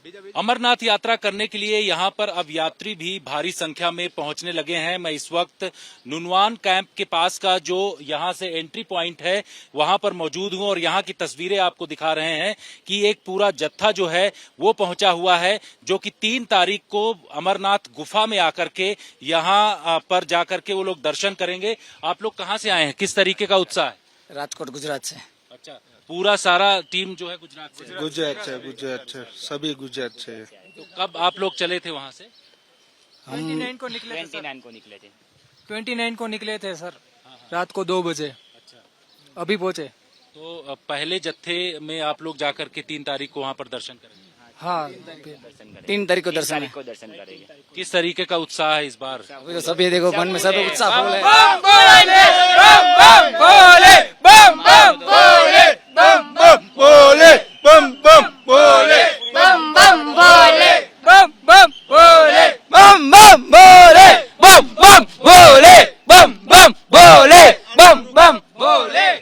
अमरनाथ यात्रा करने के लिए यहाँ पर अब यात्री भी भारी संख्या में पहुंचने लगे हैं। मैं इस वक्त नुनवान कैंप के पास का जो यहाँ से एंट्री पॉइंट है वहां पर मौजूद हूं और यहाँ की तस्वीरें आपको दिखा रहे हैं कि एक पूरा जत्था जो है वो पहुंचा हुआ है, जो कि 3 तारीख को अमरनाथ गुफा में आकर के यहाँ पर जाकर के वो लोग दर्शन करेंगे। आप लोग कहाँ से आए हैं, किस तरीके का उत्साह है? राजकोट गुजरात से। अच्छा, पूरा सारा टीम जो है गुजरात से? गुजरात से सभी गुजरात से। तो कब आप लोग चले थे वहां से? हम 29 को निकले थे। 29 को निकले थे सर, रात को 2 बजे। अच्छा, अभी पहुंचे। तो पहले जत्थे में आप लोग जाकर के 3 तारीख को वहां पर दर्शन करेंगे? हाँ, 3 तारीख को दर्शन है। करेंगे। किस तरीके का उत्साह है इस बार? अभी तो सभी देखो मन में सब उत्साह फूल है।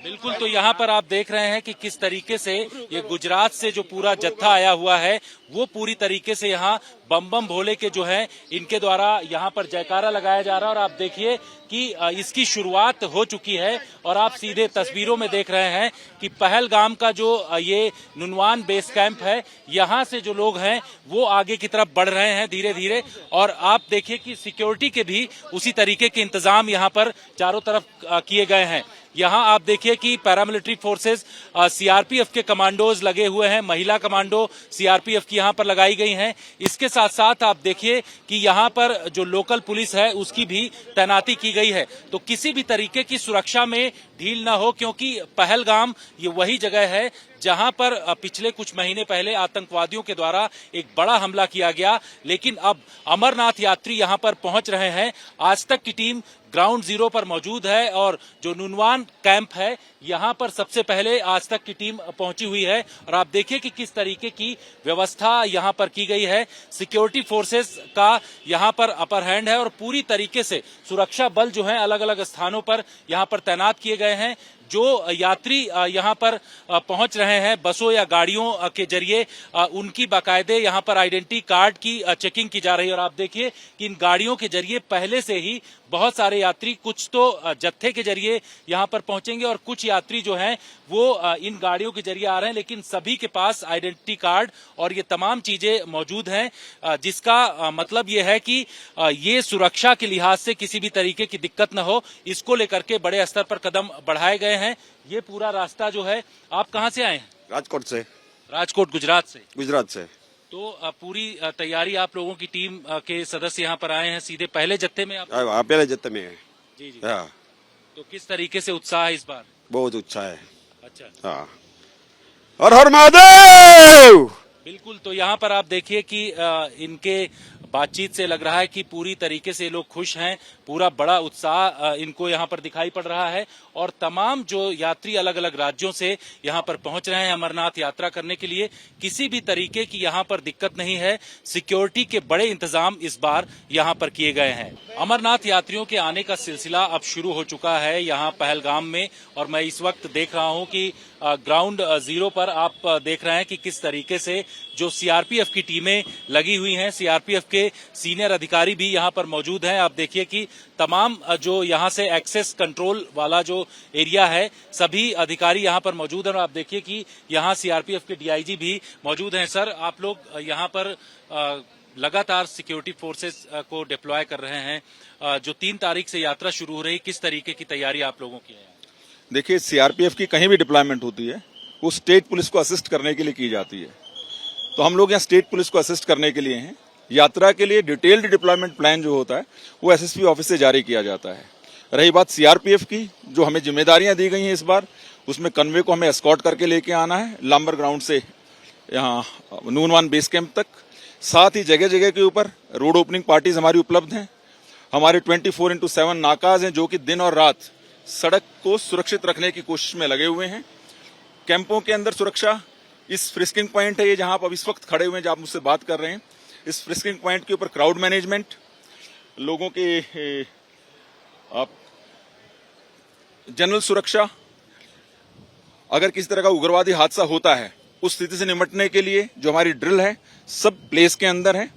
बिल्कुल, तो यहाँ पर आप देख रहे हैं कि किस तरीके से ये गुजरात से जो पूरा जत्था आया हुआ है वो पूरी तरीके से यहाँ बम बम भोले के जो है इनके द्वारा यहाँ पर जयकारा लगाया जा रहा है। और आप देखिए कि इसकी शुरुआत हो चुकी है और आप सीधे तस्वीरों में देख रहे हैं कि पहलगाम का जो ये नुनवान बेस कैंप है, यहाँ से जो लोग हैं वो आगे की तरफ बढ़ रहे हैं धीरे धीरे। और आप देखिए कि सिक्योरिटी के भी उसी तरीके के इंतजाम यहाँ पर चारों तरफ किए गए हैं। यहाँ आप देखिए कि पैरामिलिट्री फोर्सेस सीआरपीएफ के कमांडोज लगे हुए हैं, महिला कमांडो सीआरपीएफ की यहाँ पर लगाई गई हैं। इसके साथ साथ आप देखिए कि यहाँ पर जो लोकल पुलिस है उसकी भी तैनाती की गई है। तो किसी भी तरीके की सुरक्षा में ढील न हो, क्योंकि पहलगाम ये वही जगह है जहां पर पिछले कुछ महीने पहले आतंकवादियों के द्वारा एक बड़ा हमला किया गया। लेकिन अब अमरनाथ यात्री यहां पर पहुंच रहे हैं। आज तक की टीम ग्राउंड जीरो पर मौजूद है और जो नुनवान कैंप है यहां पर सबसे पहले आज तक की टीम पहुंची हुई है। और आप देखिए कि किस तरीके की व्यवस्था यहां पर की गई है। सिक्योरिटी फोर्सेस का यहां पर अपर हैंड है और पूरी तरीके से सुरक्षा बल जो है अलग अलग स्थानों पर यहां पर तैनात किए गए हैं। जो यात्री यहां पर पहुंच रहे हैं बसों या गाड़ियों के जरिए, उनकी बाकायदे यहां पर आइडेंटिटी कार्ड की चेकिंग की जा रही है। और आप देखिए कि इन गाड़ियों के जरिए पहले से ही बहुत सारे यात्री कुछ तो जत्थे के जरिए यहां पर पहुंचेंगे और कुछ यात्री जो हैं वो इन गाड़ियों के जरिए आ रहे हैं, लेकिन सभी के पास आइडेंटिटी कार्ड और ये तमाम चीजें मौजूद हैं, जिसका मतलब ये है कि ये सुरक्षा के लिहाज से किसी भी तरीके की दिक्कत न हो, इसको लेकर के बड़े स्तर पर कदम बढ़ाए गए हैं। ये पूरा रास्ता जो है, आप कहां से आए हैं? राजकोट से। राजकोट गुजरात से? गुजरात से। तो पूरी तैयारी, आप लोगों की टीम के सदस्य यहाँ पर आए हैं सीधे पहले जत्थे में? आप पहले जत्थे में है। जी जी। हाँ। तो किस तरीके से उत्साह है इस बार? बहुत उत्साह है। अच्छा, हाँ। हर हर महादेव। बिल्कुल, तो यहाँ पर आप देखिए कि इनके बातचीत से लग रहा है कि पूरी तरीके से लोग खुश हैं। पूरा बड़ा उत्साह इनको यहाँ पर दिखाई पड़ रहा है और तमाम जो यात्री अलग अलग राज्यों से यहाँ पर पहुंच रहे हैं अमरनाथ यात्रा करने के लिए, किसी भी तरीके की यहाँ पर दिक्कत नहीं है। सिक्योरिटी के बड़े इंतजाम इस बार यहाँ पर किए गए हैं। अमरनाथ यात्रियों के आने का सिलसिला अब शुरू हो चुका है यहाँ पहलगाम में और मैं इस वक्त देख रहा हूँ कि ग्राउंड जीरो पर आप देख रहे हैं कि किस तरीके से जो सीआरपीएफ की टीमें लगी हुई हैं, सीआरपीएफ के सीनियर अधिकारी भी यहाँ पर मौजूद हैं। आप देखिए कि तमाम जो यहाँ से एक्सेस कंट्रोल वाला जो एरिया है, सभी अधिकारी यहाँ पर मौजूद हैं और आप देखिए कि यहाँ सीआरपीएफ के डीआईजी भी मौजूद हैं। सर, आप लोग यहाँ पर लगातार सिक्योरिटी फोर्सेस को डिप्लॉय कर रहे हैं। जो 3 तारीख से यात्रा शुरू हो रही, किस तरीके की तैयारी आप लोगों की है? देखिए, सीआरपीएफ की कहीं भी डिप्लॉयमेंट होती है वो स्टेट पुलिस को असिस्ट करने के लिए की जाती है। तो हम लोग यहाँ स्टेट पुलिस को असिस्ट करने के लिए हैं। यात्रा के लिए डिटेल्ड डिप्लॉयमेंट प्लान जो होता है वो एसएसपी ऑफिस से जारी किया जाता है। रही बात सीआरपीएफ की, जो हमें जिम्मेदारियां दी गई हैं इस बार, उसमें कन्वे को हमें एस्कॉर्ट करके लेके आना है लांबर ग्राउंड से यहाँ नूनवान बेस कैंप तक। साथ ही जगह जगह के ऊपर रोड ओपनिंग पार्टीज हमारी उपलब्ध हैं। हमारे 24/7 नाकाज हैं जो कि दिन और रात सड़क को सुरक्षित रखने की कोशिश में लगे हुए हैं। कैंपों के अंदर सुरक्षा, इस फ्रिस्किंग पॉइंट है ये जहां आप अब इस वक्त खड़े हुए हैं, जहां आप मुझसे बात कर रहे हैं, इस फ्रिस्किंग पॉइंट के ऊपर क्राउड मैनेजमेंट, लोगों के जनरल सुरक्षा। अगर किसी तरह का उग्रवादी हादसा होता है उस स्थिति से निपटने के लिए जो हमारी ड्रिल है सब प्लेस के अंदर है।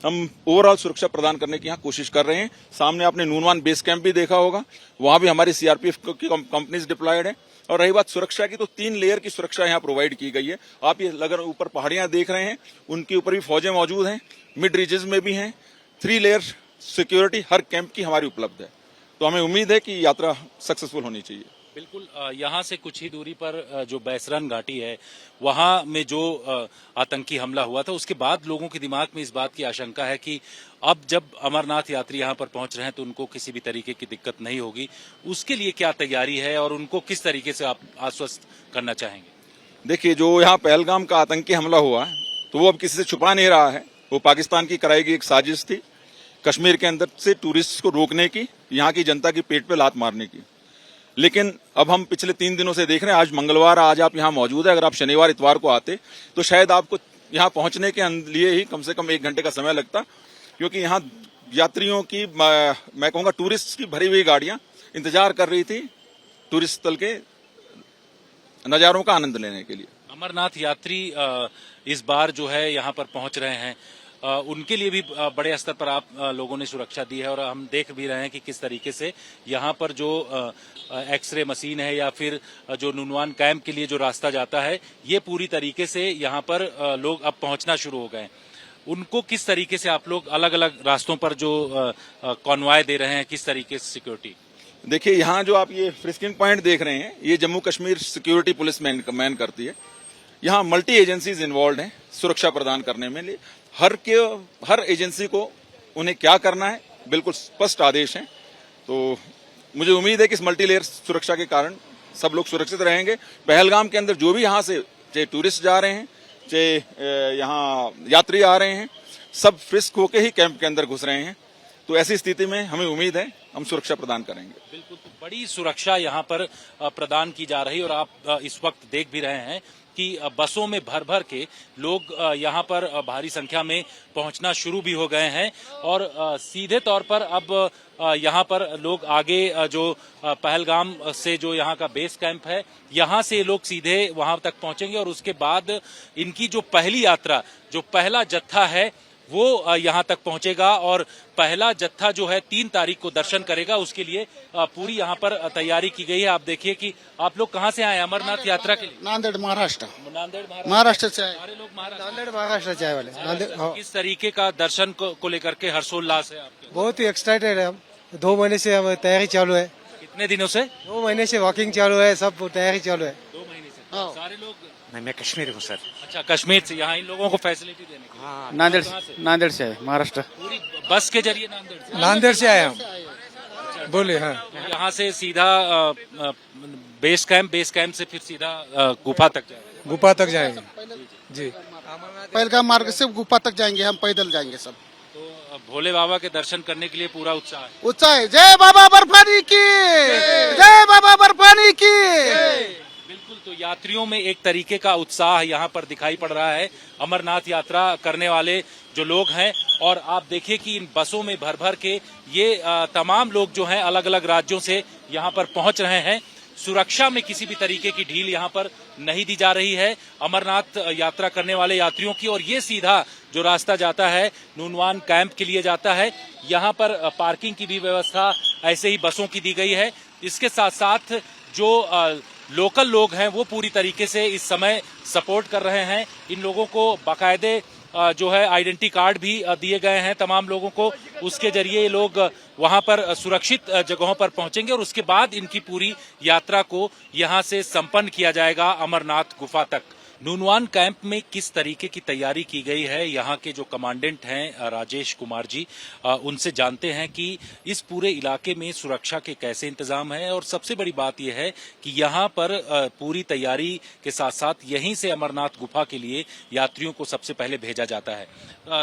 हम ओवरऑल सुरक्षा प्रदान करने की यहाँ कोशिश कर रहे हैं। सामने आपने नूनवान बेस कैंप भी देखा होगा, वहां भी हमारी सीआरपीएफ की कंपनीज डिप्लॉयड है। और रही बात सुरक्षा की, तो 3 लेयर की सुरक्षा यहाँ प्रोवाइड की गई है। आप ये अगर ऊपर पहाड़ियां देख रहे हैं, उनके ऊपर भी फौजें मौजूद हैं, मिड रीजेस में भी हैं। 3 लेयर सिक्योरिटी हर कैंप की हमारी उपलब्ध है। तो हमें उम्मीद है कि यात्रा सक्सेसफुल होनी चाहिए। बिल्कुल, यहाँ से कुछ ही दूरी पर जो बैसरन घाटी है, वहां में जो आतंकी हमला हुआ था, उसके बाद लोगों के दिमाग में इस बात की आशंका है कि अब जब अमरनाथ यात्री यहाँ पर पहुंच रहे हैं तो उनको किसी भी तरीके की दिक्कत नहीं होगी। उसके लिए क्या तैयारी है और उनको किस तरीके से आप आश्वस्त करना चाहेंगे? देखिए, जो यहाँ पहलगाम का आतंकी हमला हुआ तो वो अब किसी से छुपा नहीं रहा है। वो पाकिस्तान की कराई गई एक साजिश थी, कश्मीर के अंदर से टूरिस्ट को रोकने की, यहाँ की जनता की पेट पे लात मारने की। लेकिन अब हम पिछले 3 दिनों से देख रहे हैं, आज मंगलवार, आज आप यहाँ मौजूद है। अगर आप शनिवार इतवार को आते तो शायद आपको यहाँ पहुंचने के लिए ही कम से कम 1 घंटे का समय लगता, क्योंकि यहाँ यात्रियों की, मैं कहूंगा टूरिस्ट की भरी हुई गाड़ियां इंतजार कर रही थी टूरिस्ट स्थल के नजारों का आनंद लेने के लिए। अमरनाथ यात्री इस बार जो है यहाँ पर पहुंच रहे हैं, उनके लिए भी बड़े स्तर पर आप लोगों ने सुरक्षा दी है। और हम देख भी रहे हैं कि किस तरीके से यहाँ पर जो एक्सरे मशीन है या फिर जो नूनवान कैंप के लिए जो रास्ता जाता है, ये पूरी तरीके से यहाँ पर लोग अब पहुंचना शुरू हो गए हैं। उनको किस तरीके से आप लोग अलग अलग रास्तों पर जो कॉन्वॉय दे रहे हैं, किस तरीके से सिक्योरिटी? देखिए, यहाँ जो आप ये फ्रिस्किंग पॉइंट देख रहे हैं, ये Jammu Kashmir security police man करती है। यहाँ मल्टी एजेंसीज इन्वॉल्व हैं सुरक्षा प्रदान करने में। हर एजेंसी को उन्हें क्या करना है बिल्कुल स्पष्ट आदेश हैं। तो मुझे उम्मीद है कि इस मल्टी लेयर सुरक्षा के कारण सब लोग सुरक्षित रहेंगे। पहलगाम के अंदर जो भी यहाँ से चाहे टूरिस्ट जा रहे हैं, चाहे यहाँ यात्री आ रहे हैं, सब फ्रिस्क होके ही कैंप के अंदर घुस रहे हैं। तो ऐसी स्थिति में हमें उम्मीद है हम सुरक्षा प्रदान करेंगे। बिल्कुल, तो बड़ी सुरक्षा यहाँ पर प्रदान की जा रही, और आप इस वक्त देख भी रहे हैं कि बसों में भर भर के लोग यहाँ पर भारी संख्या में पहुंचना शुरू भी हो गए हैं। और सीधे तौर पर अब यहाँ पर लोग आगे जो पहलगाम से जो यहाँ का बेस कैंप है, यहाँ से लोग सीधे वहां तक पहुंचेंगे। और उसके बाद इनकी जो पहली यात्रा, जो पहला जत्था है, वो यहाँ तक पहुंचेगा। और पहला जत्था जो है 3 तारीख को दर्शन करेगा। उसके लिए पूरी यहाँ पर तैयारी की गई है। आप देखिए कि आप लोग कहाँ से आए अमरनाथ यात्रा के लिए? नांदेड़ महाराष्ट्र। नांदेड़ महाराष्ट्र से आए। सारे लोग महाराष्ट्र, नांदेड़ महाराष्ट्र चाय वाले नांदेड़। हाँ। किस तरीके का दर्शन को लेकर के हर्षोल्लास है आपके? बहुत ही एक्साइटेड है हम। 2 महीने से हम तैयारी चालू है। कितने दिनों से? 2 महीने से वॉकिंग चालू है, सब तैयारी चालू है। 2 महीने से हाँ। सारे लोग? नहीं, मैं कश्मीर हूँ सर। अच्छा, कश्मीर से। यहाँ इन लोगों को फैसिलिटी देने की? हाँ, नांदेड़ से आए महाराष्ट्र। पूरी बस के जरिए नांदेड़ से आए हम। बोले हाँ। यहाँ से सीधा बेस कैंप से फिर सीधा गुफा तक जाएगा? गुफा तक जाएंगे जी। पहलगाम मार्ग से गुफा तक जाएंगे, हम पैदल जाएंगे सब। तो भोले बाबा के दर्शन करने के लिए पूरा उत्साह है? उत्साह है। जय बाबा बर्फानी की, जय बाबा बर्फानी की। बिल्कुल, तो यात्रियों में एक तरीके का उत्साह यहाँ पर दिखाई पड़ रहा है, अमरनाथ यात्रा करने वाले जो लोग हैं। और आप देखिए कि इन बसों में भर भर के ये तमाम लोग जो हैं अलग अलग राज्यों से यहाँ पर पहुंच रहे हैं। सुरक्षा में किसी भी तरीके की ढील यहाँ पर नहीं दी जा रही है अमरनाथ यात्रा करने वाले यात्रियों की। और ये सीधा जो रास्ता जाता है नूनवान कैंप के लिए जाता है। यहाँ पर पार्किंग की भी व्यवस्था ऐसे ही बसों की दी गई है। इसके साथ साथ जो लोकल लोग हैं वो पूरी तरीके से इस समय सपोर्ट कर रहे हैं। इन लोगों को बाकायदे जो है आइडेंटिटी कार्ड भी दिए गए हैं तमाम लोगों को। उसके जरिए लोग वहां पर सुरक्षित जगहों पर पहुंचेंगे और उसके बाद इनकी पूरी यात्रा को यहां से संपन्न किया जाएगा अमरनाथ गुफा तक। नूनवान कैंप में किस तरीके की तैयारी की गई है, यहाँ के जो कमांडेंट हैं राजेश कुमार जी, उनसे जानते हैं कि इस पूरे इलाके में सुरक्षा के कैसे इंतजाम है। और सबसे बड़ी बात यह है कि यहाँ पर पूरी तैयारी के साथ साथ यहीं से अमरनाथ गुफा के लिए यात्रियों को सबसे पहले भेजा जाता है।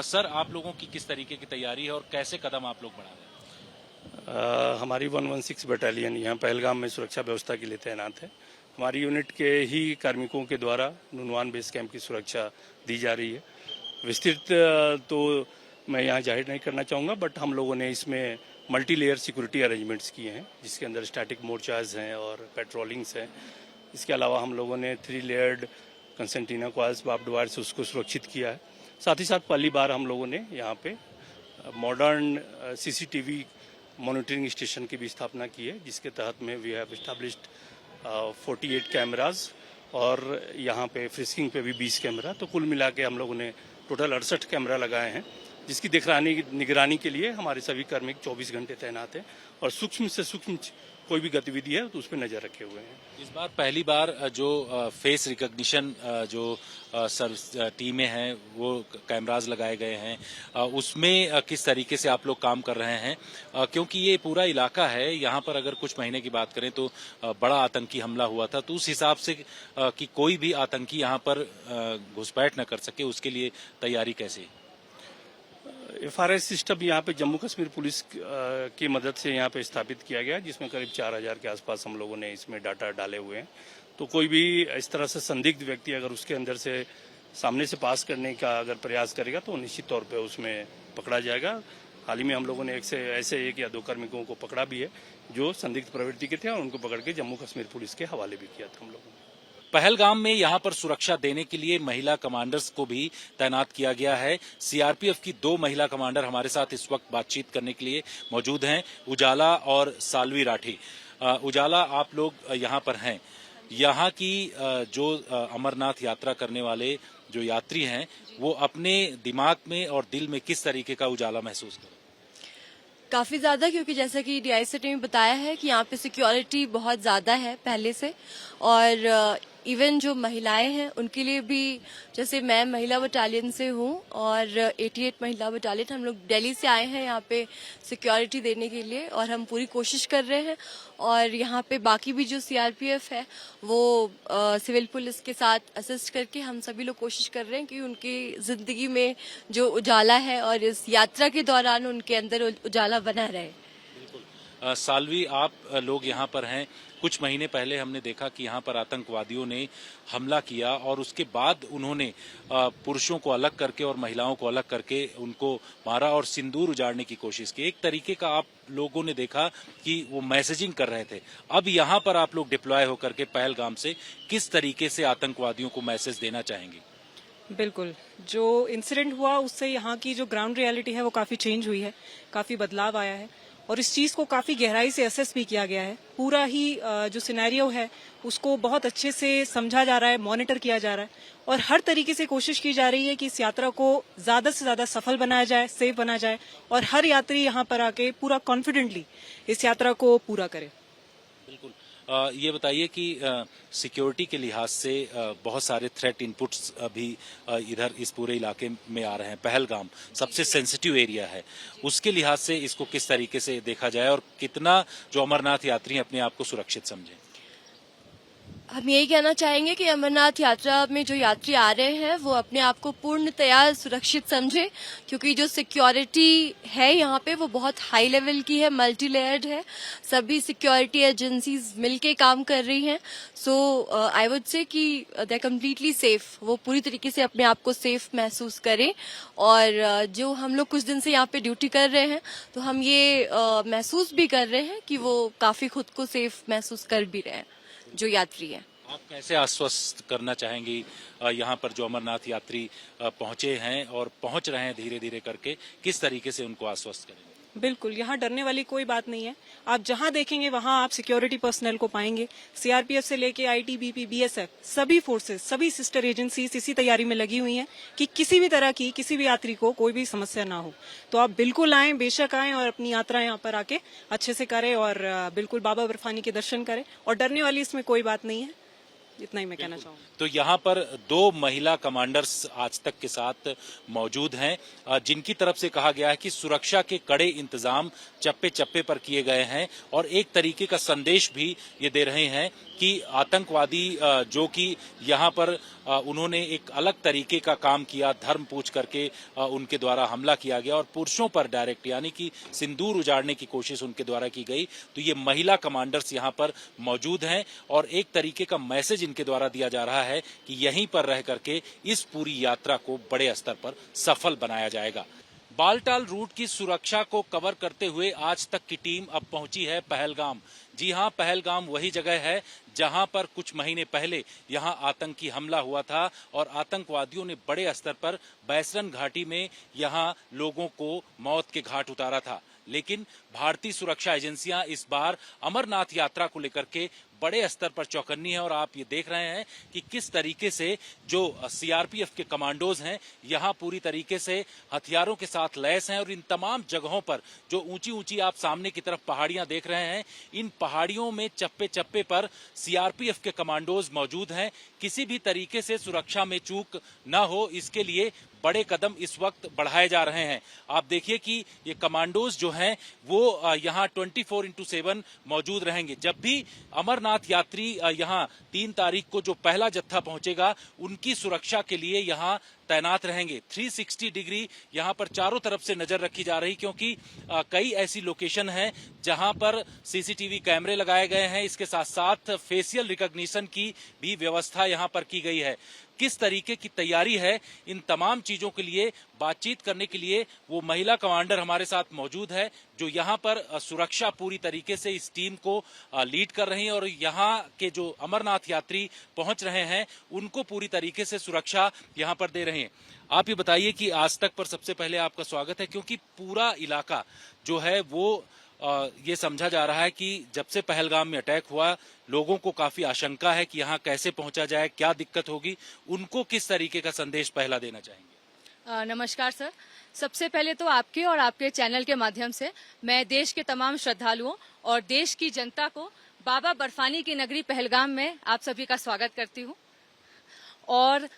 सर, आप लोगों की किस तरीके की तैयारी है और कैसे कदम आप लोग बढ़ा रहे हैं? हमारी 116 बटालियन यहाँ पहलगाम में सुरक्षा व्यवस्था के लिए तैनात है। हमारी यूनिट के ही कार्मिकों के द्वारा नूनवान बेस कैंप की सुरक्षा दी जा रही है। विस्तृत तो मैं यहाँ जाहिर नहीं करना चाहूँगा, बट हम लोगों ने इसमें मल्टी लेयर सिक्योरिटी अरेंजमेंट्स किए हैं, जिसके अंदर स्टैटिक मोर्चाज हैं और पेट्रोलिंग्स हैं। इसके अलावा हम लोगों ने 3 लेयर्ड कंसेंटीना कॉइल्स बार्ब्ड वायर से उसको सुरक्षित किया है। साथ ही साथ पहली बार हम लोगों ने यहाँ पे मॉडर्न सीसीटीवी मॉनिटरिंग स्टेशन की भी स्थापना की है, जिसके तहत में वी हैव एस्टैब्लिश्ड 48 कैमराज और यहाँ पे फ्रिस्किंग पे भी 20 कैमरा। तो कुल मिला के हम लोगों ने टोटल 68 कैमरा लगाए हैं, जिसकी निगरानी के लिए हमारे सभी कार्मिक 24 घंटे तैनात हैं और सूक्ष्म से सूक्ष्म कोई भी गतिविधि है तो उस पर नजर रखे हुए हैं। इस बार पहली बार जो फेस रिकॉग्निशन जो टीमें हैं वो कैमराज लगाए गए हैं, उसमें किस तरीके से आप लोग काम कर रहे हैं? क्योंकि ये पूरा इलाका है, यहाँ पर अगर कुछ महीने की बात करें तो बड़ा आतंकी हमला हुआ था, तो उस हिसाब से कि कोई भी आतंकी यहाँ पर घुसपैठ न कर सके, उसके लिए तैयारी कैसे? FRS सिस्टम यहाँ पे जम्मू कश्मीर पुलिस की मदद से यहाँ पे स्थापित किया गया, जिसमें करीब 4000 के आसपास हम लोगों ने इसमें डाटा डाले हुए हैं। तो कोई भी इस तरह से संदिग्ध व्यक्ति अगर उसके अंदर से सामने से पास करने का अगर प्रयास करेगा तो निश्चित तौर पे उसमें पकड़ा जाएगा। हाल ही में हम लोगों ने ऐसे 1 या 2 कार्मिकों को पकड़ा भी है जो संदिग्ध प्रवृत्ति के थे और उनको पकड़ के जम्मू कश्मीर पुलिस के हवाले भी किया था हम लोगों ने। पहलगाम में यहाँ पर सुरक्षा देने के लिए महिला कमांडर्स को भी तैनात किया गया है। सीआरपीएफ की 2 महिला कमांडर हमारे साथ इस वक्त बातचीत करने के लिए मौजूद हैं, उजाला और सालवी राठी। उजाला, आप लोग यहाँ पर हैं, यहाँ की जो अमरनाथ यात्रा करने वाले जो यात्री हैं वो अपने दिमाग में और दिल में किस तरीके का उजाला महसूस करें? काफ़ी ज़्यादा, क्योंकि जैसा कि DIC ने बताया है कि यहाँ पे सिक्योरिटी बहुत ज़्यादा है पहले से, और इवन जो महिलाएं हैं उनके लिए भी, जैसे मैं महिला बटालियन से हूँ और 88 महिला बटालियन, हम लोग दिल्ली से आए हैं यहाँ पे सिक्योरिटी देने के लिए और हम पूरी कोशिश कर रहे हैं। और यहाँ पे बाकी भी जो CRPF है वो सिविल पुलिस के साथ असिस्ट करके हम सभी लोग कोशिश कर रहे हैं कि उनकी जिंदगी में जो उजाला है और इस यात्रा के दौरान उनके अंदर उजाला बना रहे। सालवी, आप लोग यहाँ पर हैं, कुछ महीने पहले हमने देखा कि यहाँ पर आतंकवादियों ने हमला किया और उसके बाद उन्होंने पुरुषों को अलग करके और महिलाओं को अलग करके उनको मारा और सिंदूर उजाड़ने की कोशिश की। एक तरीके का आप लोगों ने देखा कि वो मैसेजिंग कर रहे थे। अब यहाँ पर आप लोग डिप्लॉय होकर के पहलगाम से किस तरीके से आतंकवादियों को मैसेज देना चाहेंगे? बिल्कुल, जो इंसिडेंट हुआ उससे यहाँ की जो ग्राउंड रियलिटी है वो काफ़ी चेंज हुई है, काफ़ी बदलाव आया है और इस चीज़ को काफ़ी गहराई से असेस भी किया गया है। पूरा ही जो सिनेरियो है उसको बहुत अच्छे से समझा जा रहा है, मॉनिटर किया जा रहा है और हर तरीके से कोशिश की जा रही है कि इस यात्रा को ज़्यादा से ज़्यादा सफल बनाया जाए, सेफ बनाया जाए और हर यात्री यहाँ पर आके पूरा कॉन्फिडेंटली इस यात्रा को पूरा करे। बिल्कुल। ये बताइए कि सिक्योरिटी के लिहाज से बहुत सारे थ्रेट इनपुट्स भी इधर इस पूरे इलाके में आ रहे हैं। पहलगाम सबसे सेंसिटिव एरिया है, उसके लिहाज से इसको किस तरीके से देखा जाए और कितना जो अमरनाथ यात्री अपने आप को सुरक्षित समझें? हम यही कहना चाहेंगे कि अमरनाथ यात्रा में जो यात्री आ रहे हैं वो अपने आप को पूर्णतया सुरक्षित समझे, क्योंकि जो सिक्योरिटी है यहाँ पे वो बहुत हाई लेवल की है, मल्टी लेयर्ड है, सभी सिक्योरिटी एजेंसीज मिलके काम कर रही हैं। सो आई वुड से कि दे आर कम्प्लीटली सेफ, वो पूरी तरीके से अपने आप को सेफ महसूस करें। और जो हम लोग कुछ दिन से यहाँ पे ड्यूटी कर रहे हैं तो हम ये महसूस भी कर रहे हैं कि वो काफी खुद को सेफ महसूस कर भी रहे हैं जो यात्री है। आप कैसे आश्वस्त करना चाहेंगी यहाँ पर जो अमरनाथ यात्री पहुंचे हैं और पहुंच रहे हैं धीरे धीरे करके, किस तरीके से उनको आश्वस्त करेंगे? बिल्कुल, यहाँ डरने वाली कोई बात नहीं है। आप जहाँ देखेंगे वहाँ आप सिक्योरिटी पर्सनल को पाएंगे। CRPF से लेके ITBP, BSF, सभी फोर्सेस, सभी सिस्टर एजेंसीज इसी तैयारी में लगी हुई हैं कि किसी भी तरह की किसी भी यात्री को कोई भी समस्या ना हो। तो आप बिल्कुल आएं, बेशक आएं और अपनी यात्रा यहाँ पर आके अच्छे से करें और बिल्कुल बाबा बर्फानी के दर्शन करें और डरने वाली इसमें कोई बात नहीं है। इतना ही मैं कहना चाहूँगा। तो यहाँ पर 2 महिला कमांडर्स आज तक के साथ मौजूद हैं, जिनकी तरफ से कहा गया है कि सुरक्षा के कड़े इंतजाम चप्पे चप्पे पर किए गए हैं और एक तरीके का संदेश भी ये दे रहे हैं कि आतंकवादी जो कि यहाँ पर उन्होंने एक अलग तरीके का काम किया, धर्म पूछ करके उनके द्वारा हमला किया गया और पुरुषों पर डायरेक्ट यानी कि सिंदूर उजाड़ने की कोशिश उनके द्वारा की गई। तो ये महिला कमांडर्स यहाँ पर मौजूद हैं और एक तरीके का मैसेज इनके द्वारा दिया जा रहा है कि यहीं पर रह करके इस पूरी यात्रा को बड़े स्तर पर सफल बनाया जाएगा। बालटाल रूट की सुरक्षा को कवर करते हुए आज तक की टीम अब पहुंची है पहलगाम। जी हां, पहलगाम वही जगह है जहां पर कुछ महीने पहले यहां आतंकी हमला हुआ था और आतंकवादियों ने बड़े स्तर पर बैसरन घाटी में यहां लोगों को मौत के घाट उतारा था। लेकिन भारतीय सुरक्षा एजेंसियां इस बार अमरनाथ यात्रा को लेकर के बड़े स्तर पर चौकन्नी है और आप ये देख रहे हैं कि किस तरीके से जो सीआरपीएफ के कमांडोज हैं यहां पूरी तरीके से हथियारों के साथ लैस हैं और इन तमाम जगहों पर जो ऊंची ऊंची आप सामने की तरफ पहाड़ियां देख रहे हैं, इन पहाड़ियों में चप्पे चप्पे पर सीआरपीएफ के कमांडोज मौजूद हैं। किसी भी तरीके से सुरक्षा में चूक न हो, इसके लिए बड़े कदम इस वक्त बढ़ाए जा रहे हैं। आप देखिए कि ये कमांडोज जो हैं वो यहाँ 24/7 मौजूद रहेंगे। जब भी अमरनाथ यात्री यहाँ 3 तारीख को जो पहला जत्था पहुंचेगा उनकी सुरक्षा के लिए यहाँ तैनात रहेंगे। 360 डिग्री यहाँ पर चारों तरफ से नजर रखी जा रही, क्योंकि कई ऐसी लोकेशन हैं जहां पर सीसीटीवी कैमरे लगाए गए हैं। इसके साथ साथ फेशियल रिकॉग्निशन की भी व्यवस्था यहाँ पर की गई है। किस तरीके की तैयारी है, इन तमाम चीजों के लिए बातचीत करने के लिए वो महिला कमांडर हमारे साथ मौजूद है जो यहाँ पर सुरक्षा पूरी तरीके से इस टीम को लीड कर रही हैं और यहाँ के जो अमरनाथ यात्री पहुंच रहे हैं उनको पूरी तरीके से सुरक्षा यहाँ पर दे रहे हैं। आप ये बताइए कि आज तक पर सबसे पहले आपका स्वागत है, क्योंकि पूरा इलाका जो है वो ये समझा जा रहा है कि जब से पहलगाम में अटैक हुआ लोगों को काफी आशंका है कि यहाँ कैसे पहुंचा जाए, क्या दिक्कत होगी, उनको किस तरीके का संदेश पहला देना चाहेंगे? नमस्कार सर, सबसे पहले तो आपके और आपके चैनल के माध्यम से मैं देश के तमाम श्रद्धालुओं और देश की जनता को बाबा बर्फानी की नगरी पहलगाम में आप सभी का स्वागत करती हूँ। और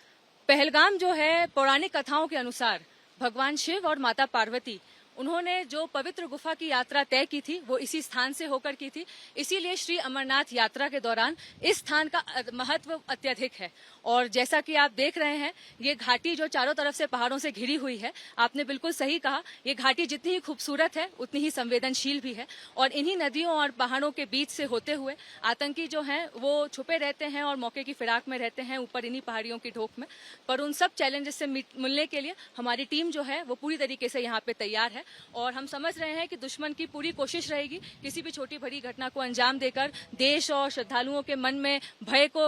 पहलगाम जो है, पौराणिक कथाओं के अनुसार भगवान शिव और माता पार्वती उन्होंने जो पवित्र गुफा की यात्रा तय की थी वो इसी स्थान से होकर की थी। इसीलिए श्री अमरनाथ यात्रा के दौरान इस स्थान का महत्व अत्यधिक है। और जैसा कि आप देख रहे हैं, ये घाटी जो चारों तरफ से पहाड़ों से घिरी हुई है, आपने बिल्कुल सही कहा, ये घाटी जितनी ही खूबसूरत है उतनी ही संवेदनशील भी है। और इन्हीं नदियों और पहाड़ों के बीच से होते हुए आतंकी जो हैं वो छुपे रहते हैं और मौके की फिराक में रहते हैं ऊपर इन्हीं पहाड़ियों की ढोक में। पर उन सब चैलेंजेस से मिलने के लिए हमारी टीम जो है वो पूरी तरीके से यहाँ पे तैयार है। और हम समझ रहे हैं कि दुश्मन की पूरी कोशिश रहेगी किसी भी छोटी बड़ी घटना को अंजाम देकर देश और श्रद्धालुओं के मन में भय को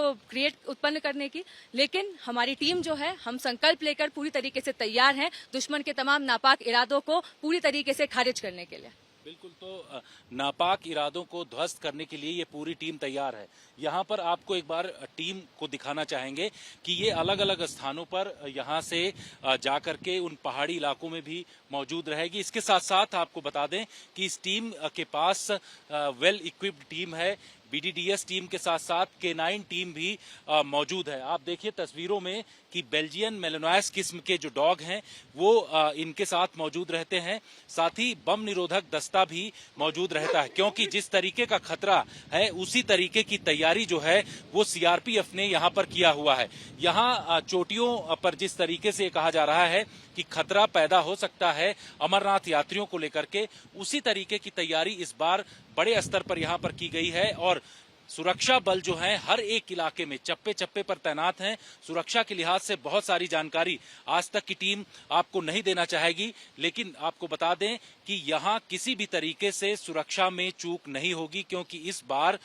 उत्पन्न करने की। लेकिन हमारी टीम जो है, हम संकल्प लेकर पूरी तरीके से तैयार हैं दुश्मन के तमाम नापाक इरादों को पूरी तरीके से खारिज करने के लिए। बिल्कुल, तो नापाक इरादों को ध्वस्त करने के लिए ये पूरी टीम तैयार है। यहाँ पर आपको एक बार टीम को दिखाना चाहेंगे कि ये अलग अलग स्थानों पर यहाँ से जाकर के उन पहाड़ी इलाकों में भी मौजूद रहेगी। इसके साथ साथ आपको बता दें कि इस टीम के पास वेल इक्विप्ड टीम है। बीडीडीएस टीम के साथ साथ K9 टीम भी मौजूद है। आप देखिए तस्वीरों में कि बेल्जियन मेलेनोइस किस्म के जो डॉग हैं वो इनके साथ मौजूद रहते हैं। साथ ही बम निरोधक दस्ता भी मौजूद रहता है, क्योंकि जिस तरीके का खतरा है उसी तरीके की तैयारी जो है वो सीआरपीएफ ने यहाँ पर किया हुआ है। यहाँ चोटियों पर जिस तरीके से कहा जा रहा है कि खतरा पैदा हो सकता है अमरनाथ यात्रियों को लेकर के, उसी तरीके की तैयारी इस बार बड़े स्तर पर यहाँ पर की गई है। और सुरक्षा बल जो हैं हर एक इलाके में चप्पे चप्पे पर तैनात हैं। सुरक्षा के लिहाज से बहुत सारी जानकारी आज तक की टीम आपको नहीं देना चाहेगी, लेकिन आपको बता दें कि यहाँ किसी भी तरीके से सुरक्षा में चूक नहीं होगी, क्योंकि इस बार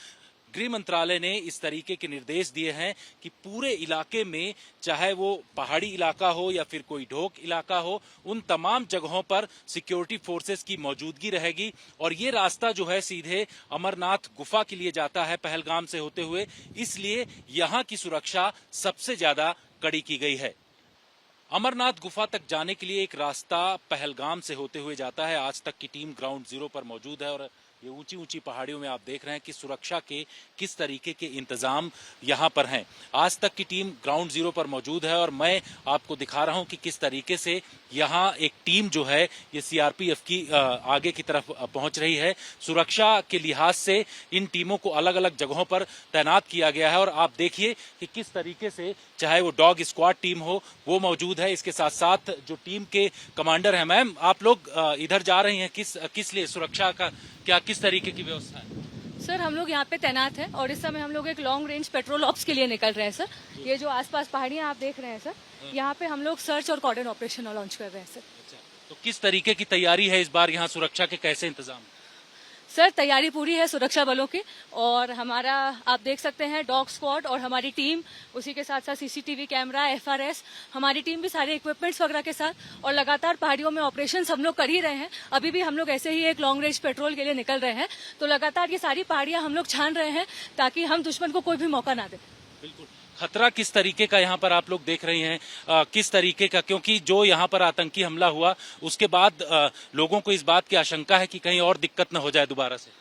गृह मंत्रालय ने इस तरीके के निर्देश दिए हैं कि पूरे इलाके में, चाहे वो पहाड़ी इलाका हो या फिर कोई ढोक इलाका हो, उन तमाम जगहों पर सिक्योरिटी फोर्सेस की मौजूदगी रहेगी। और ये रास्ता जो है सीधे अमरनाथ गुफा के लिए जाता है पहलगाम से होते हुए, इसलिए यहाँ की सुरक्षा सबसे ज्यादा कड़ी की गई है। अमरनाथ गुफा तक जाने के लिए एक रास्ता पहलगाम से होते हुए जाता है। आज तक की टीम ग्राउंड जीरो पर मौजूद है और ये ऊंची ऊंची पहाड़ियों में आप देख रहे हैं कि सुरक्षा के किस तरीके के इंतजाम यहाँ पर हैं। आज तक की टीम ग्राउंड जीरो पर मौजूद है और मैं आपको दिखा रहा हूँ कि किस तरीके से यहाँ एक टीम जो है ये सीआरपीएफ की आगे की तरफ पहुंच रही है। सुरक्षा के लिहाज से इन टीमों को अलग अलग जगहों पर तैनात किया गया है और आप देखिए कि किस तरीके से, चाहे वो डॉग स्क्वाड टीम हो वो मौजूद है। इसके साथ साथ जो टीम के कमांडर हैं, मैम आप लोग इधर जा रही हैं किस लिए, सुरक्षा का क्या किस तरीके की व्यवस्था है? सर, हम लोग यहाँ पे तैनात हैं और इस समय हम लोग एक लॉन्ग रेंज पेट्रोल ऑप्स के लिए निकल रहे हैं सर। ये जो आसपास पहाड़ियाँ आप देख रहे हैं सर, यहाँ पे हम लोग सर्च और कॉर्डन ऑपरेशन लॉन्च कर रहे हैं सर। तो किस तरीके की तैयारी है इस बार, यहाँ सुरक्षा के कैसे इंतजाम? सर तैयारी पूरी है सुरक्षा बलों की, और हमारा आप देख सकते हैं डॉग स्क्वाड और हमारी टीम, उसी के साथ साथ सीसीटीवी कैमरा, एफआरएस, हमारी टीम भी सारे इक्विपमेंट्स वगैरह के साथ, और लगातार पहाड़ियों में ऑपरेशन हम लोग कर ही रहे हैं। अभी भी हम लोग ऐसे ही एक लॉन्ग रेंज पेट्रोल के लिए निकल रहे हैं, तो लगातार ये सारी पहाड़ियां हम लोग छान रहे हैं ताकि हम दुश्मन को कोई भी मौका ना दें। बिल्कुल। खतरा किस तरीके का यहाँ पर आप लोग देख रहे हैं, किस तरीके का, क्योंकि जो यहाँ पर आतंकी हमला हुआ उसके बाद लोगों को इस बात की आशंका है कि कहीं और दिक्कत न हो जाए दोबारा से?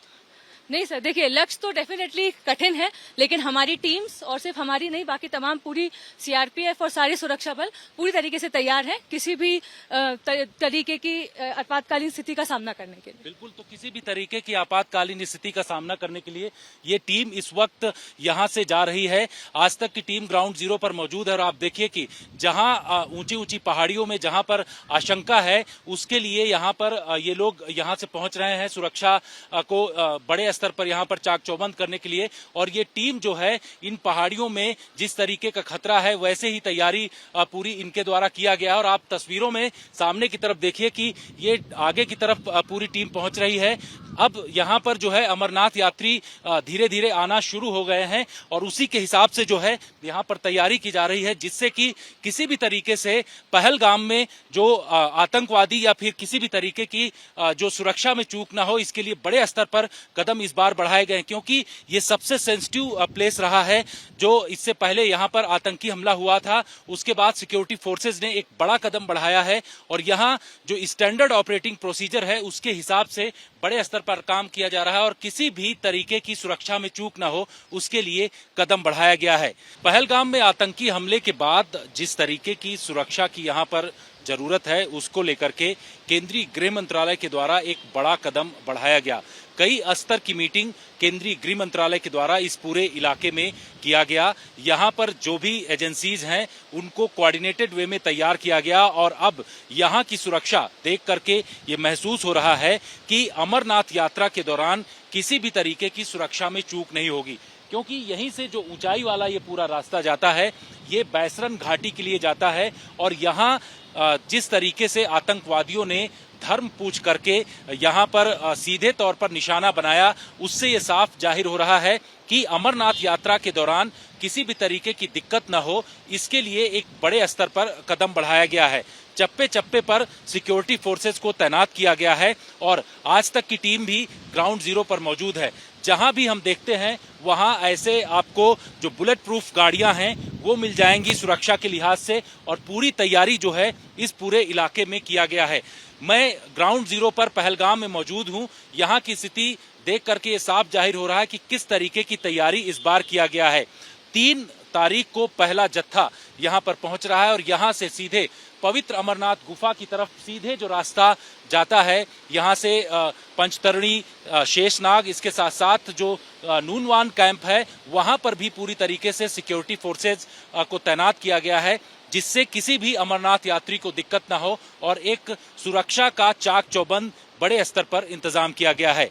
नहीं सर, देखिए लक्ष्य तो डेफिनेटली कठिन है, लेकिन हमारी टीम्स, और सिर्फ हमारी नहीं बाकी तमाम पूरी सीआरपीएफ और सारे सुरक्षा बल पूरी तरीके से तैयार हैं किसी भी तरीके की आपातकालीन स्थिति का सामना करने के लिए। बिल्कुल, तो किसी भी तरीके की आपातकालीन स्थिति का सामना करने के लिए ये टीम इस वक्त यहाँ से जा रही है। आज तक की टीम ग्राउंड जीरो पर मौजूद है और आप देखिए कि जहाँ ऊंची ऊंची पहाड़ियों में जहाँ पर आशंका है उसके लिए यहाँ पर ये लोग यहाँ से पहुंच रहे हैं सुरक्षा को बड़े स्तर पर यहाँ पर चाक चौबंद करने के लिए। और ये टीम जो है इन पहाड़ियों में जिस तरीके का खतरा है वैसे ही तैयारी पूरी इनके द्वारा किया गया है। और आप तस्वीरों में सामने की तरफ देखिए कि ये आगे की तरफ पूरी टीम पहुंच रही है। अब यहाँ पर जो है अमरनाथ यात्री धीरे धीरे आना शुरू हो गए हैं और उसी के हिसाब से जो है यहाँ पर तैयारी की जा रही है, जिससे कि किसी भी तरीके से पहलगाम में जो आतंकवादी या फिर किसी भी तरीके की जो सुरक्षा में चूक ना हो, इसके लिए बड़े स्तर पर कदम इस बार बढ़ाए गए, क्योंकि ये सबसे सेंसिटिव प्लेस रहा है। जो इससे पहले यहाँ पर आतंकी हमला हुआ था उसके बाद सिक्योरिटी फोर्सेज ने एक बड़ा कदम बढ़ाया है और यहाँ जो स्टैंडर्ड ऑपरेटिंग प्रोसीजर है उसके हिसाब से बड़े स्तर पर काम किया जा रहा है और किसी भी तरीके की सुरक्षा में चूक ना हो उसके लिए कदम बढ़ाया गया है। पहलगाम में आतंकी हमले के बाद जिस तरीके की सुरक्षा की यहाँ पर जरूरत है उसको लेकर के केंद्रीय गृह मंत्रालय के द्वारा एक बड़ा कदम बढ़ाया गया। कई स्तर की मीटिंग केंद्रीय गृह मंत्रालय के द्वारा इस पूरे इलाके में किया गया। यहाँ पर जो भी एजेंसीज हैं उनको कोऑर्डिनेटेड वे में तैयार किया गया और अब यहाँ की सुरक्षा देख करके ये महसूस हो रहा है कि अमरनाथ यात्रा के दौरान किसी भी तरीके की सुरक्षा में चूक नहीं होगी, क्योंकि यहीं से जो ऊंचाई वाला ये पूरा रास्ता जाता है ये बैसरन घाटी के लिए जाता है और यहाँ जिस तरीके से आतंकवादियों ने धर्म पूछ करके यहाँ पर सीधे तौर पर निशाना बनाया, उससे ये साफ जाहिर हो रहा है कि अमरनाथ यात्रा के दौरान किसी भी तरीके की दिक्कत न हो, इसके लिए एक बड़े स्तर पर कदम बढ़ाया गया है। चप्पे चप्पे पर सिक्योरिटी फोर्सेस को तैनात किया गया है और आज तक की टीम भी ग्राउंड जीरो पर मौजूद है। जहां भी हम देखते हैं वहां ऐसे आपको जो बुलेट प्रूफ गाड़ियां हैं वो मिल जाएंगी सुरक्षा के लिहाज से और पूरी तैयारी जो है इस पूरे इलाके में किया गया है। मैं ग्राउंड जीरो पर पहलगाम में मौजूद हूं। यहाँ की स्थिति देख करके ये साफ जाहिर हो रहा है कि किस तरीके की तैयारी इस बार किया गया है। 3 तारीख को पहला जत्था यहाँ पर पहुंच रहा है और यहाँ से सीधे पवित्र अमरनाथ गुफा की तरफ सीधे जो रास्ता जाता है, यहाँ से पंचतरणी, शेषनाग, इसके साथ साथ जो नूनवान कैंप है वहां पर भी पूरी तरीके से सिक्योरिटी फोर्सेज को तैनात किया गया है, जिससे किसी भी अमरनाथ यात्री को दिक्कत ना हो और एक सुरक्षा का चाक चौबंद बड़े स्तर पर इंतजाम किया गया है।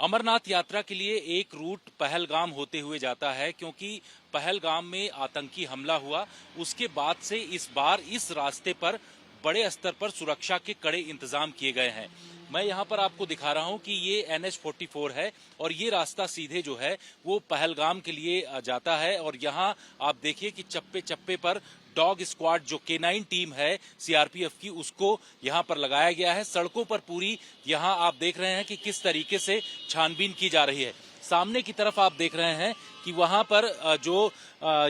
अमरनाथ यात्रा के लिए एक रूट पहलगाम होते हुए जाता है, क्योंकि पहलगाम में आतंकी हमला हुआ उसके बाद से इस बार इस रास्ते पर बड़े स्तर पर सुरक्षा के कड़े इंतजाम किए गए हैं। मैं यहाँ पर आपको दिखा रहा हूँ कि ये NH-44 है और ये रास्ता सीधे जो है वो पहलगाम के लिए जाता है और यहाँ आप देखिए कि चप्पे चप्पे पर डॉग स्क्वाड जो K9 टीम है सीआरपीएफ की उसको यहाँ पर लगाया गया है। सड़कों पर पूरी यहाँ आप देख रहे हैं कि किस तरीके से छानबीन की जा रही है। सामने की तरफ आप देख रहे हैं कि वहां पर जो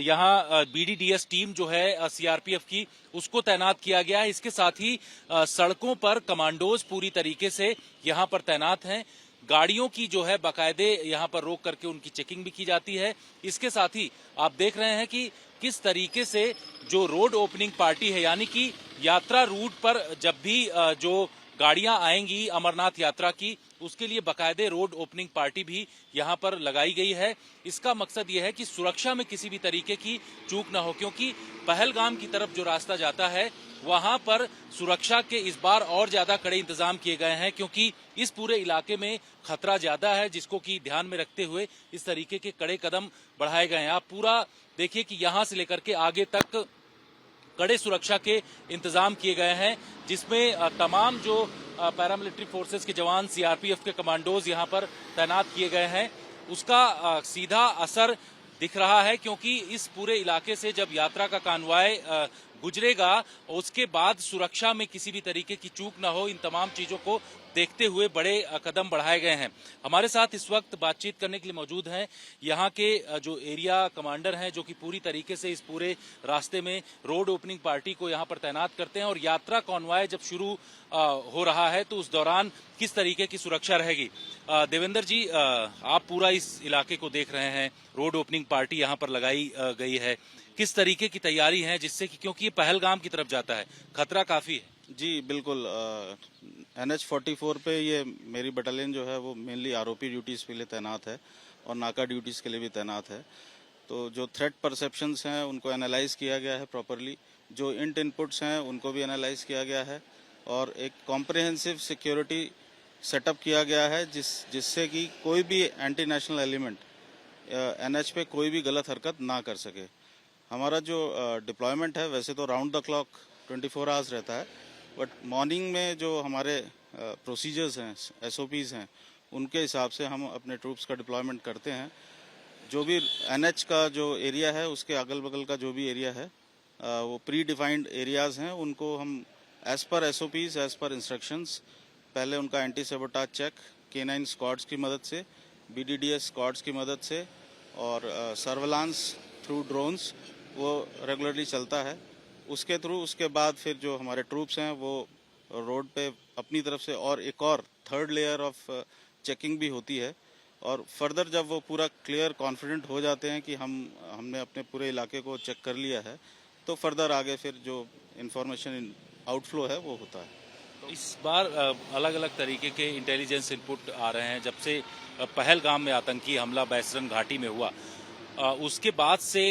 यहाँ BDDS टीम जो है सीआरपीएफ की उसको तैनात किया गया है। इसके साथ ही सड़कों पर कमांडोज पूरी तरीके से यहाँ पर तैनात हैं। गाड़ियों की जो है बाकायदे यहाँ पर रोक करके उनकी चेकिंग भी की जाती है। इसके साथ ही आप देख रहे हैं कि किस तरीके से जो रोड ओपनिंग पार्टी है, यानी कि यात्रा रूट पर जब भी जो गाड़ियां आएंगी अमरनाथ यात्रा की उसके लिए बाकायदे रोड ओपनिंग पार्टी भी यहां पर लगाई गई है। इसका मकसद यह है कि सुरक्षा में किसी भी तरीके की चूक ना हो, क्योंकि पहलगाम की तरफ जो रास्ता जाता है वहां पर सुरक्षा के इस बार और ज्यादा कड़े इंतजाम किए गए हैं, क्योंकि इस पूरे इलाके में खतरा ज्यादा है, जिसको कि ध्यान में रखते हुए इस तरीके के कड़े कदम बढ़ाए गए हैं। आप पूरा देखिए कि यहां से लेकर के आगे तक कड़े सुरक्षा के इंतजाम किए गए हैं, जिसमें तमाम जो पैरामिलिट्री फोर्सेस के जवान, सीआरपीएफ के कमांडोज यहां पर तैनात किए गए हैं, उसका सीधा असर दिख रहा है। क्योंकि इस पूरे इलाके से जब यात्रा का कानवाय गुजरेगा, उसके बाद सुरक्षा में किसी भी तरीके की चूक न हो, इन तमाम चीजों को देखते हुए बड़े कदम बढ़ाए गए हैं। हमारे साथ इस वक्त बातचीत करने के लिए मौजूद हैं यहाँ के जो एरिया कमांडर हैं, जो कि पूरी तरीके से इस पूरे रास्ते में रोड ओपनिंग पार्टी को यहाँ पर तैनात करते हैं। और यात्रा कॉन्वॉय जब शुरू हो रहा है तो उस दौरान किस तरीके की सुरक्षा रहेगी। देवेंद्र जी, आप पूरा इस इलाके को देख रहे हैं, रोड ओपनिंग पार्टी यहाँ पर लगाई गई है, किस तरीके की तैयारी है, जिससे कि क्योंकि ये पहलगाम की तरफ जाता है, खतरा काफी है। जी बिल्कुल, NH-44 पे ये मेरी बटालियन जो है वो मेनली आरओपी ड्यूटीज के लिए तैनात है और नाका ड्यूटीज के लिए भी तैनात है। तो जो थ्रेट परसेप्शंस हैं उनको एनालाइज किया गया है प्रॉपरली, जो इंट इनपुट्स हैं उनको भी एनालाइज किया गया है और एक कॉम्प्रिहेंसिव सिक्योरिटी सेटअप किया गया है जिससे कि कोई भी एंटी नेशनल एलिमेंट NH पे कोई भी गलत हरकत ना कर सके। हमारा जो डिप्लॉयमेंट है वैसे तो राउंड द क्लॉक 24 आवर्स रहता है, बट मॉर्निंग में जो हमारे प्रोसीजर्स हैं, SOPs हैं, उनके हिसाब से हम अपने ट्रूप्स का डिप्लॉयमेंट करते हैं। जो भी NH का जो एरिया है उसके अगल बगल का जो भी एरिया है वो प्री डिफाइंड एरियाज हैं, उनको हम as per SOPs, as per instructions पहले उनका anti sabotage check K9 squads की मदद से, BDDS स्क्वाड्स की मदद से और सर्वेलांस थ्रू ड्रोन्स वो रेगुलरली चलता है। उसके बाद फिर जो हमारे ट्रूप्स हैं वो रोड पे अपनी तरफ से और एक और थर्ड लेयर ऑफ चेकिंग भी होती है। और फर्दर जब वो पूरा क्लियर कॉन्फिडेंट हो जाते हैं कि हमने अपने पूरे इलाके को चेक कर लिया है, तो फर्दर आगे फिर जो इंफॉर्मेशन आउटफ्लो है वो होता है। तो इस बार अलग अलग तरीके के इंटेलिजेंस इनपुट आ रहे हैं। जब से पहलगाम में आतंकी हमला बैसरन घाटी में हुआ, उसके बाद से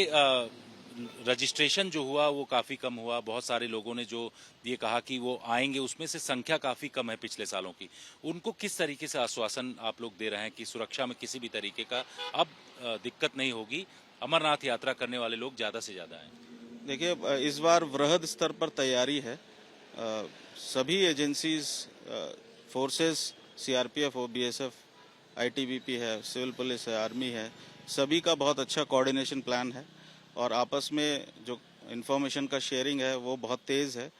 रजिस्ट्रेशन जो हुआ वो काफी कम हुआ। बहुत सारे लोगों ने जो ये कहा कि वो आएंगे, उसमें से संख्या काफी कम है पिछले सालों की। उनको किस तरीके से आश्वासन आप लोग दे रहे हैं कि सुरक्षा में किसी भी तरीके का अब दिक्कत नहीं होगी, अमरनाथ यात्रा करने वाले लोग ज्यादा से ज्यादा आए? देखिए, इस बार वृहद स्तर पर तैयारी है। सभी एजेंसीज, फोर्सेस, CRPF हो, BSF, ITBP है, सिविल पुलिस है, आर्मी है, सभी का बहुत अच्छा कोऑर्डिनेशन प्लान है और आपस में जो इन्फॉर्मेशन का शेयरिंग है वो बहुत तेज़ है।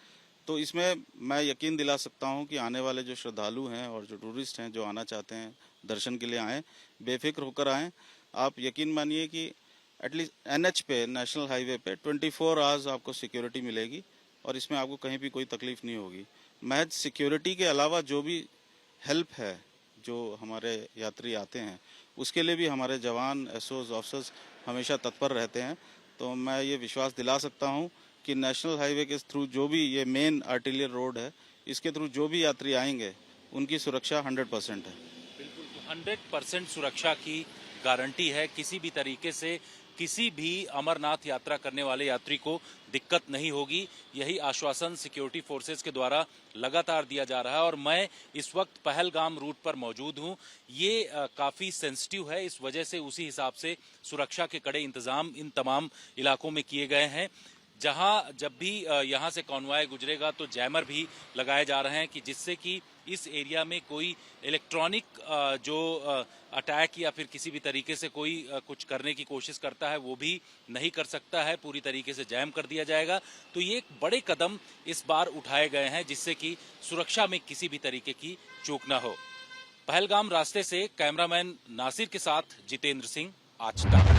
तो इसमें मैं यकीन दिला सकता हूं कि आने वाले जो श्रद्धालु हैं और जो टूरिस्ट हैं जो आना चाहते हैं दर्शन के लिए आएँ, बेफिक्र होकर आएँ। आप यकीन मानिए कि एटलीस्ट NH पे, नेशनल हाईवे पे 24 आवर्स आपको सिक्योरिटी मिलेगी और इसमें आपको कहीं भी कोई तकलीफ नहीं होगी। महज सिक्योरिटी के अलावा जो भी हेल्प है जो हमारे यात्री आते हैं उसके लिए भी हमारे जवान, SOs, ऑफिसर्स हमेशा तत्पर रहते हैं। तो मैं ये विश्वास दिला सकता हूँ कि नेशनल हाईवे के थ्रू जो भी ये मेन आर्टिलियर रोड है, इसके थ्रू जो भी यात्री आएंगे उनकी सुरक्षा 100% है। बिल्कुल, 100% सुरक्षा की गारंटी है। किसी भी तरीके से किसी भी अमरनाथ यात्रा करने वाले यात्री को दिक्कत नहीं होगी। यही आश्वासन सिक्योरिटी फोर्सेस के द्वारा लगातार दिया जा रहा है। और मैं इस वक्त पहलगाम रूट पर मौजूद हूं। ये काफी सेंसिटिव है, इस वजह से उसी हिसाब से सुरक्षा के कड़े इंतजाम इन तमाम इलाकों में किए गए हैं। जहां जब भी यहां से कॉन्वॉय गुजरेगा तो जैमर भी लगाए जा रहे हैं कि जिससे कि इस एरिया में कोई इलेक्ट्रॉनिक जो अटैक या फिर किसी भी तरीके से कोई कुछ करने की कोशिश करता है वो भी नहीं कर सकता है। पूरी तरीके से जैम कर दिया जाएगा। तो ये एक बड़े कदम इस बार उठाए गए हैं जिससे कि सुरक्षा में किसी भी तरीके की चूक न हो। पहलगाम रास्ते से कैमरामैन नासिर के साथ जितेंद्र सिंह, आज तक।